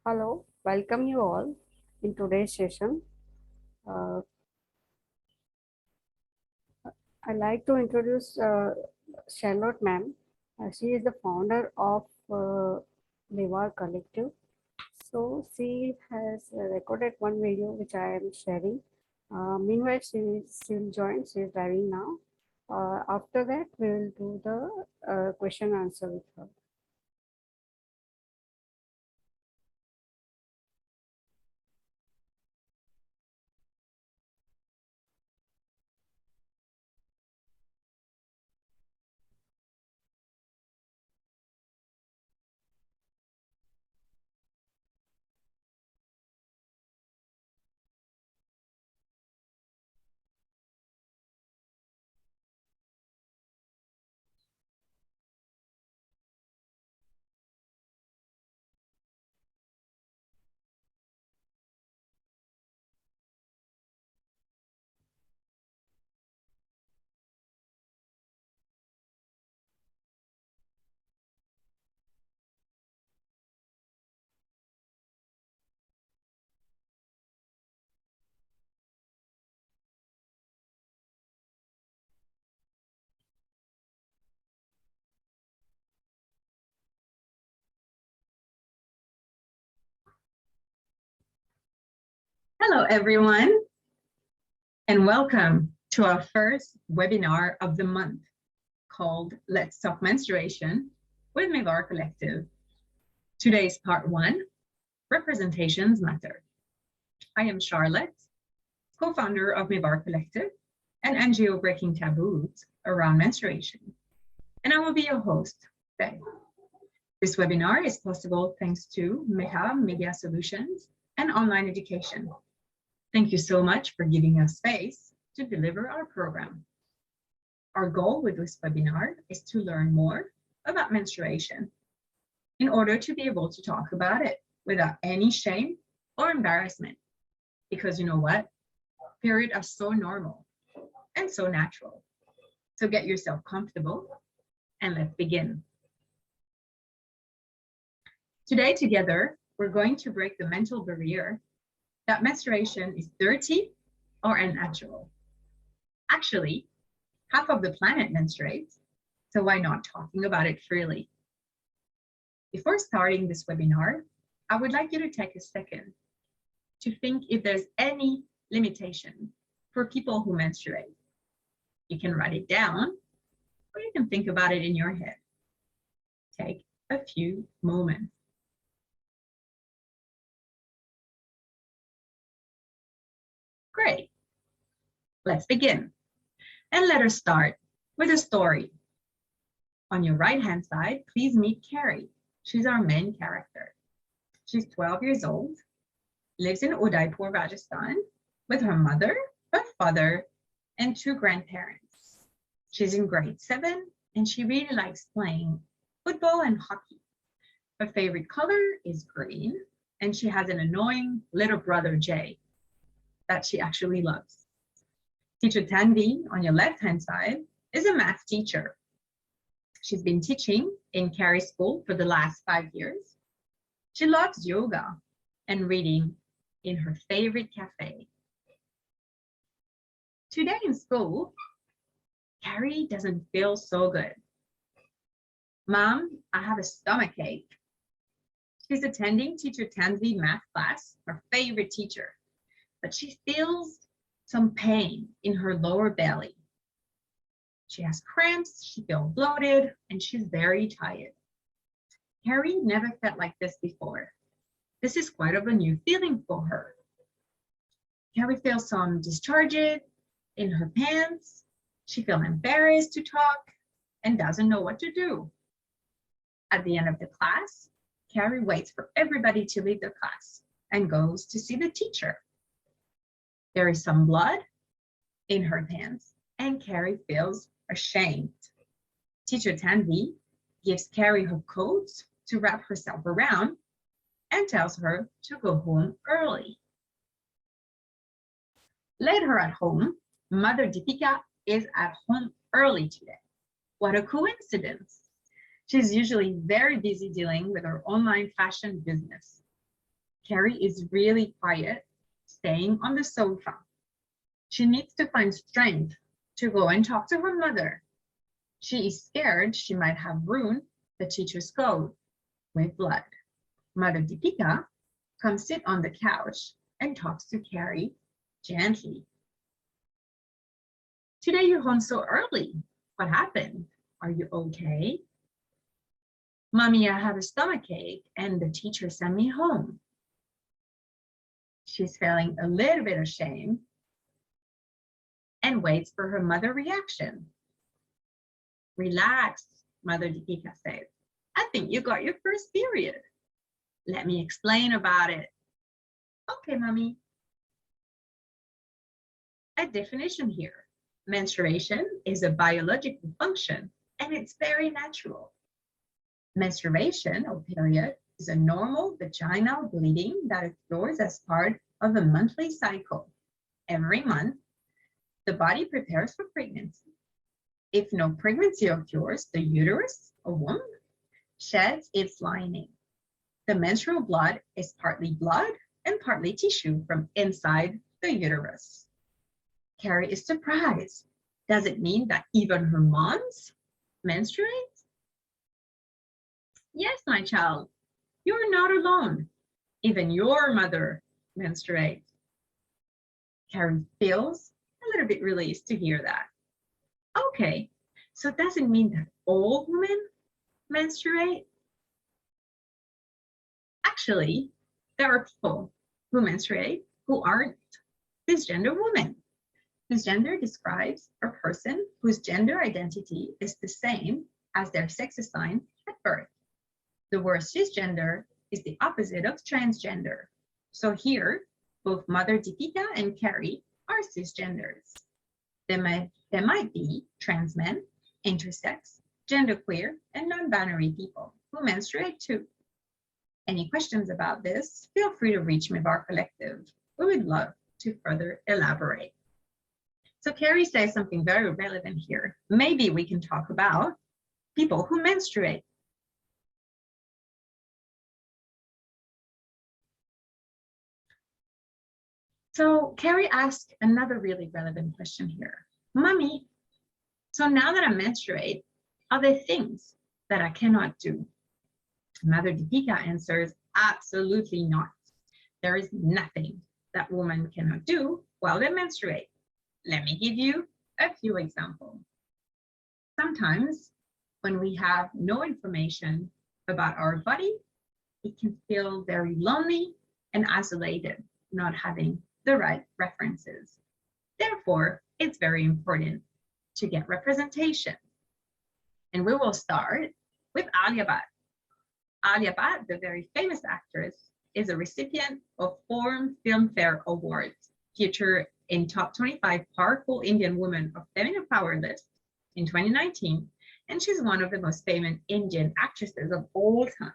Hello, welcome you all in today's session. Uh, I'd like to introduce Charlotte ma'am. She is the founder of Mewar Collective. So she has recorded one video which I am sharing. Meanwhile, she'll join. She is driving now. After that, we will do the question answer with her. Hello, everyone, and welcome to our first webinar of the month called Let's Talk Menstruation with Mewar Collective. Today's part one, Representations Matter. I am Charlotte, co-founder of Mewar Collective, an NGO breaking taboos around menstruation, and I will be your host today. This webinar is possible thanks to Mehta Media Solutions and online education. Thank you so much for giving us space to deliver our program. Our goal with this webinar is to learn more about menstruation in order to be able to talk about it without any shame or embarrassment. Because you know what? Periods are so normal and so natural. So get yourself comfortable and let's begin. Today together, we're going to break the mental barrier that menstruation is dirty or unnatural. Actually, half of the planet menstruates, so why not talking about it freely? Before starting this webinar, I would like you to take a second to think if there's any limitation for people who menstruate. You can write it down, or you can think about it in your head. Take a few moments. Great. Let's begin. And let us start with a story. On your right-hand side, please meet Carrie. She's our main character. She's 12 years old, lives in Udaipur, Rajasthan, with her mother, her father, and 2 grandparents. She's in grade 7, and she really likes playing football and hockey. Her favorite color is green, and she has an annoying little brother, Jay, that she actually loves. Teacher Tanvi, on your left-hand side, is a math teacher. She's been teaching in Carrie's school for the last 5 years. She loves yoga and reading in her favorite cafe. Today in school, Carrie doesn't feel so good. Mom, I have a stomach ache. She's attending teacher Tanvi math class, her favorite teacher, but she feels some pain in her lower belly. She has cramps, she feels bloated, and she's very tired. Carrie never felt like this before. This is quite of a new feeling for her. Carrie feels some discharges in her pants. She feels embarrassed to talk and doesn't know what to do. At the end of the class, Carrie waits for everybody to leave the class and goes to see the teacher. There is some blood in her pants, and Carrie feels ashamed. Teacher Tanvi gives Carrie her coat to wrap herself around and tells her to go home early. Later at home, Mother Deepika is at home early today. What a coincidence. She's usually very busy dealing with her online fashion business. Carrie is really quiet, staying on the sofa. She needs to find strength to go and talk to her mother. She is scared she might have ruined the teacher's code with blood. Mother Deepika comes sit on the couch and talks to Carrie gently. Today you're home so early. What happened? Are you okay? Mommy, I have a stomachache and the teacher sent me home. She's feeling a little bit ashamed and waits for her mother's reaction. Relax, Mother Deepika says. I think you got your first period. Let me explain about it. Okay, Mommy. A definition here. Menstruation is a biological function and it's very natural. Menstruation or period is a normal vaginal bleeding that occurs as part of a monthly cycle. Every month, the body prepares for pregnancy. If no pregnancy occurs, the uterus or womb sheds its lining. The menstrual blood is partly blood and partly tissue from inside the uterus. Carrie is surprised. Does it mean that even her moms menstruate? Yes, my child, you're not alone. Even your mother menstruates. Carrie feels a little bit released to hear that. Okay, so it doesn't mean that all women menstruate. Actually, there are people who menstruate who aren't cisgender women. Cisgender describes a person whose gender identity is the same as their sex assigned at birth. The word cisgender is the opposite of transgender. So here, both Mother Deepika and Carrie are cisgenders. There might be trans men, intersex, genderqueer, and non-binary people who menstruate too. Any questions about this, feel free to reach Mewar Collective. We would love to further elaborate. So Carrie says something very relevant here. Maybe we can talk about people who menstruate. So Carrie asked another really relevant question here. Mommy, so now that I menstruate, are there things that I cannot do? Mother Deepika answers, absolutely not. There is nothing that women cannot do while they menstruate. Let me give you a few examples. Sometimes when we have no information about our body, it can feel very lonely and isolated, not having the right references. Therefore, it's very important to get representation. And we will start with Alia Bhatt. Alia Bhatt, the very famous actress, is a recipient of 4 Filmfare Awards, featured in top 25 powerful Indian women of feminine power list in 2019, and she's one of the most famous Indian actresses of all time.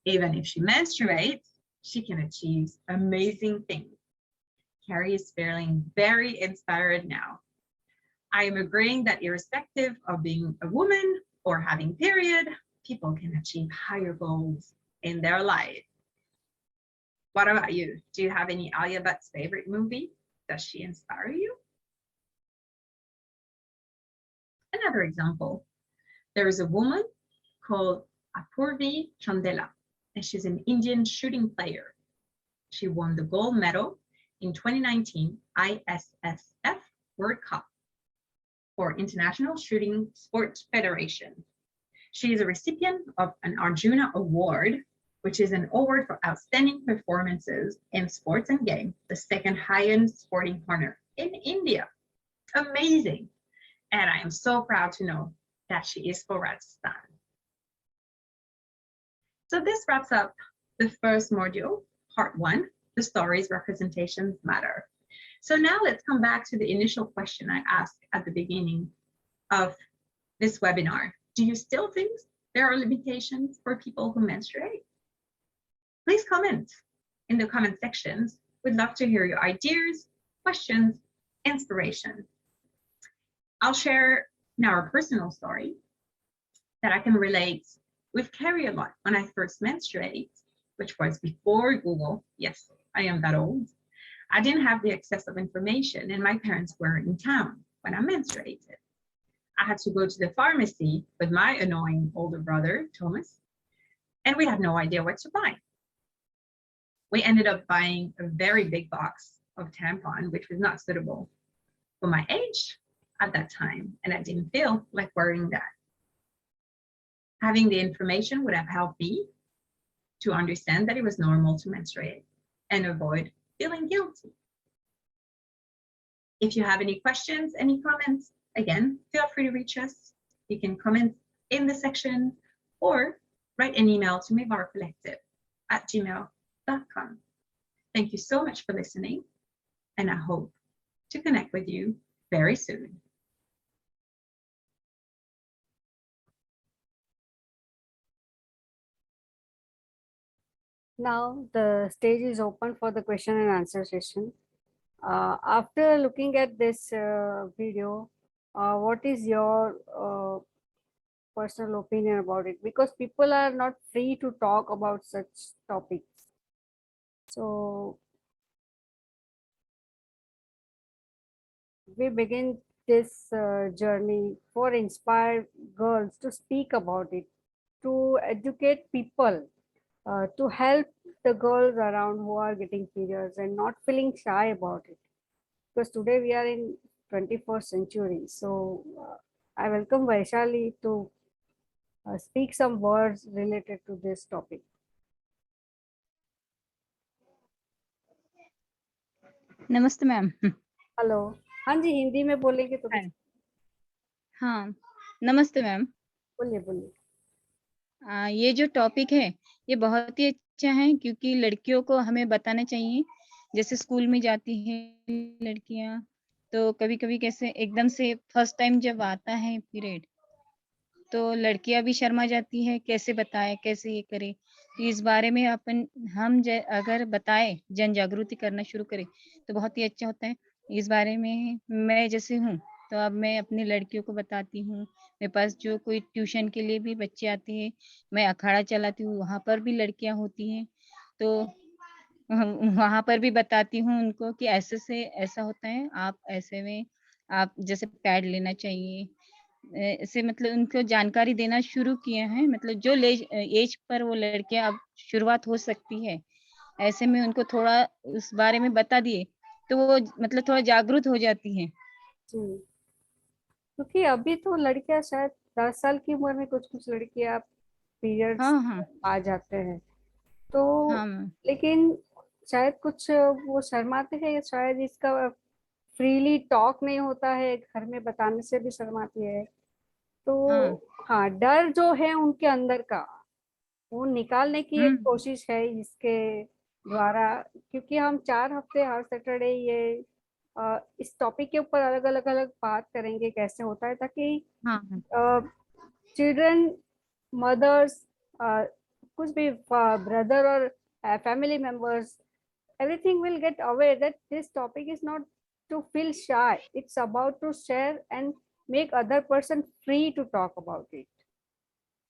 Even if she menstruates, she can achieve amazing things. Carrie is feeling very inspired now. I am agreeing that irrespective of being a woman or having period, people can achieve higher goals in their life. What about you? Do you have any Alia Bhatt's favorite movie? Does she inspire you? Another example, there is a woman called Apurvi Chandela, and she's an Indian shooting player. She won the gold medal in 2019 ISSF World Cup for International Shooting Sports Federation. She is a recipient of an Arjuna Award, which is an award for outstanding performances in sports and games, the second highest sporting honor in India. Amazing. And I am so proud to know that she is for Rajasthan. So this wraps up the first module, part 1, the stories representations matter. So now let's come back to the initial question I asked at the beginning of this webinar. Do you still think there are limitations for people who menstruate? Please comment in the comment sections. We'd love to hear your ideas, questions, inspiration. I'll share now a personal story that I can relate with Carrie a lot. When I first menstruated, which was before Google. Yes, I am that old. I didn't have the access of information, and my parents were in town when I menstruated. I had to go to the pharmacy with my annoying older brother, Thomas, and we had no idea what to buy. We ended up buying a very big box of tampon, which was not suitable for my age at that time, and I didn't feel like wearing that. Having the information would have helped me to understand that it was normal to menstruate and avoid feeling guilty. If you have any questions, any comments, again, feel free to reach us. You can comment in the section or write an email to mewarcollective@gmail.com. Thank you so much for listening, and I hope to connect with you very soon. Now the stage is open for the question and answer session. After looking at this video, what is your personal opinion about it? Because people are not free to talk about such topics. So we begin this journey for inspired girls to speak about it, to educate people, to help the girls around who are getting periods and not feeling shy about it. Because today we are in 21st century. So I welcome Vaishali to speak some words related to this topic. नमस्ते ma'am. Hello, हाँ जी, हिंदी में बोलेंगे तो हाँ, नमस्ते ma'am. बोलिए बोलिए। ये जो टॉपिक है ये बहुत ही अच्छा है, क्योंकि लड़कियों को हमें बताना चाहिए। जैसे स्कूल में जाती हैं लड़कियां, तो कभी कभी कैसे एकदम से फर्स्ट टाइम जब आता है पीरियड, तो लड़कियां भी शर्मा जाती है, कैसे बताए, कैसे ये करे। तो इस बारे में हम अगर बताए, जन जागृति करना शुरू करें तो बहुत ही अच्छा होता है। इस बारे में मैं जैसे हूँ, तो अब मैं अपनी लड़कियों को बताती हूँ। मेरे पास जो कोई ट्यूशन के लिए भी बच्चे आते हैं, मैं अखाड़ा चलाती हूँ, वहाँ पर भी लड़कियां होती हैं, तो वहाँ पर भी बताती हूँ उनको कि ऐसे से ऐसा होता है, आप ऐसे में आप जैसे पैड लेना चाहिए, ऐसे मतलब उनको जानकारी देना शुरू किए हैं। मतलब जो एज पर वो लड़कियां अब शुरुआत हो सकती है, ऐसे में उनको थोड़ा उस बारे में बता दिए तो वो मतलब थोड़ा जागरूक हो जाती हैं। जी, क्योंकि अभी तो लड़कियां शायद 10 साल की उम्र में कुछ कुछ लड़कियां पीरियड्स हाँ हाँ आ जाते हैं, तो हाँ मैम। लेकिन शायद कुछ वो शर्माते हैं, या शायद इसका फ्रीली टॉक नहीं होता है, घर में बताने से भी शर्माती है। हाँ। तो हाँ, डर जो है उनके अंदर का, वो निकालने की एक कोशिश है इसके द्वारा। क्योंकि हम 4 हफ्ते हर सैटरडे ये इस टॉपिक के ऊपर अलग अलग अलग बात करेंगे कैसे होता है, ताकि हाँ हाँ चिल्ड्रन, मदर्स, कुछ भी ब्रदर और family members, everything will get aware that this topic is not to feel shy, it's about to share and make other person free to talk about it.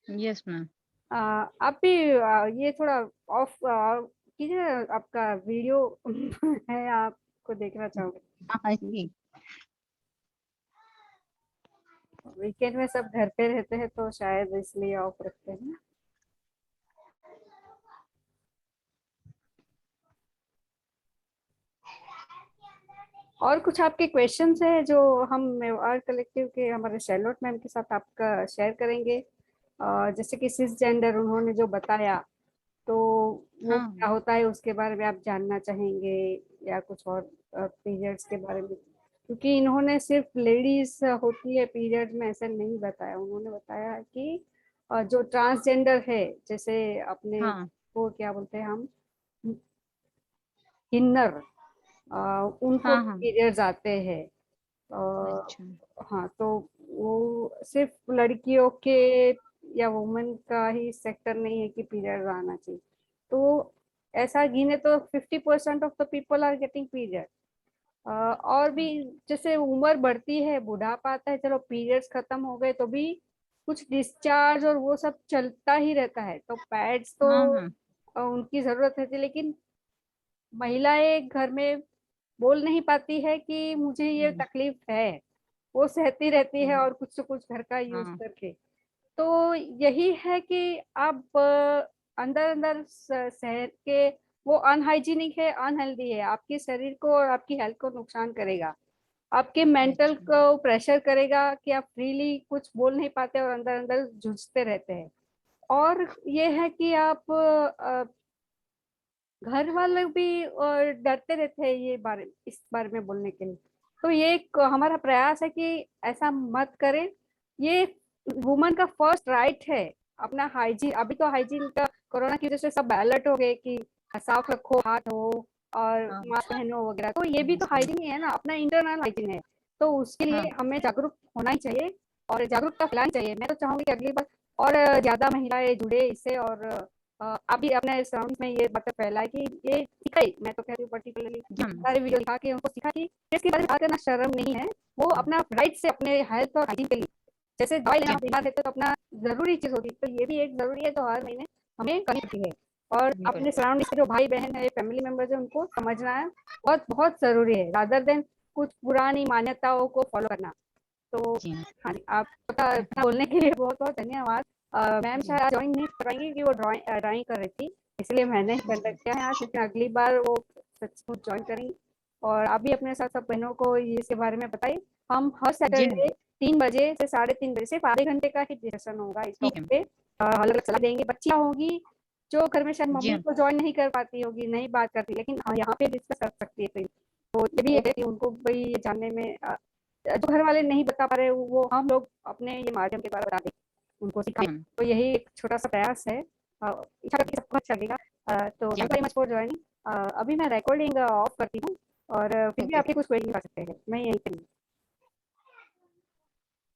Yes ma'am. आप भी ये थोड़ा of कीजिए, आपका video है, आपको देखना चाहूंगी। हाँ जी। वीकेंड में सब घर पे रहते हैं तो शायद इसलिए ऑफ रखते हैं। और कुछ आपके क्वेश्चंस हैं जो हम मेवाड़ कलेक्टिव के हमारे शैलोट मैम के साथ आपका शेयर करेंगे। जैसे कि सिस जेंडर उन्होंने जो बताया, तो वो हाँ क्या होता है उसके बारे में आप जानना चाहेंगे, या कुछ और पीरियड्स के बारे में? क्योंकि इन्होंने सिर्फ लेडीज होती है पीरियड में ऐसा नहीं बताया, उन्होंने बताया कि जो ट्रांसजेंडर है, जैसे अपने हाँ वो क्या बोलते हैं हम, किन्नर, उनको हाँ हाँ। पीरियड्स आते हैं। अच्छा। हाँ, तो वो सिर्फ लड़कियों के या वुमेन का ही सेक्टर नहीं है कि पीरियड आना चाहिए। तो ऐसा गिने तो 50% of the people are getting period. और भी जैसे उम्र बढ़ती है, बुढ़ापा आता है, चलो पीरियड्स खत्म हो गए तो भी कुछ डिस्चार्ज और वो सब चलता ही रहता है। तो पैड्स तो हाँ हाँ उनकी ज़रूरत रहती है, लेकिन महिलाएं घर में बोल नहीं पाती है कि मुझे ये तकलीफ है, वो सहती रहती है और कुछ से कुछ घर का यूज हाँ करके। तो यही है कि आप अंदर अंदर शहर के वो अनहाइजीनिक है, अनहेल्दी है, आपके शरीर को और आपकी हेल्थ को नुकसान करेगा, आपके मेंटल अच्छा को प्रेशर करेगा कि आप फ्रीली कुछ बोल नहीं पाते और अंदर अंदर जूझते रहते हैं। और ये है कि आप घर वाले भी डरते रहते हैं ये बारे इस बारे में बोलने के लिए। तो ये एक हमारा प्रयास है कि ऐसा मत करें। ये वुमन का फर्स्ट राइट है अपना हाइजीन। अभी तो हाइजीन का कोरोना की वजह से सब अलर्ट हो गए कि साफ रखो, हाथ धो और हाँ मास्क पहनो वगैरह। तो ये भी तो हाइजीन ही है ना, अपना इंटरनल हाइजीन है। तो उसके लिए हाँ हमें जागरूक होना ही चाहिए और जागरूकता फैलानी चाहिए। मैं तो चाहूंगी कि अगली बार और ज्यादा महिलाएं जुड़े इससे और आप भी अपने सराउंडिंग में ये बातें फैलाए कि ये सिखाई। मैं तो कह रही हूँ पर्टिकुलरली जी मैम सारे वीडियो दिखा के उनको सिखा कि इसके बारे में बात करना शर्म नहीं है, वो अपना राइट से अपने हेल्थ और हाइजीन के लिए, जैसे दवाई लेना जी हम बीमार रहते तो अपना जरूरी चीज होती है, तो ये भी एक जरूरी है, तो हर महीने हमें करनी पड़ती है। और करनी अपने पड़ती है सराउंडिंग के जो भाई बहन है, फैमिली मेंबर्स है, उनको समझना है बहुत बहुत जरूरी है, रादर देन कुछ पुरानी मान्यताओं को फॉलो करना। तो जी मैम हाँ जी, आपका इतना बोलने के लिए बहुत बहुत धन्यवाद। मैम जी शायद ज्वाइन नहीं कर पाएंगी कि वो ड्राइंग कर रही थी, इसलिए मैंने जी कंडक्ट किया है आज, लेकिन अगली बार वो सचमुच ज्वाइन करेंगी। और आप भी अपने साथ सब बहनों को ये इसके बारे में बताइए। हम हर जी मैम सैटरडे 3 बजे से 3:30 बजे, सिर्फ आधे घंटे का ही सेशन होगा इस ठीक टॉपिक है पे। अलग अलग सलाह देंगे, बच्चियाँ होगी जो घर में शायद जी मम्मी मैम को ज्वाइन नहीं कर पाती होगी, नहीं बात करती, लेकिन हाँ यहाँ पे डिस्कस कर सकती है। तो ये भी है कि उनको भाई ये जानने में जो घर वाले नहीं बता पा रहे वो हम लोग अपने ये माध्यम के द्वारा बता दें, उनको जी सिखाएं। मैम तो यही एक छोटा सा प्रयास है। इच्छा करती सबको अच्छा लगेगा। तो जी thank ma'am very much for joining. अभी मैं रिकॉर्डिंग ऑफ करती हूँ और फिर भी ओके आपके कुछ क्वेश्चन कर सकते हैं, मैं यहीं पे हूँ।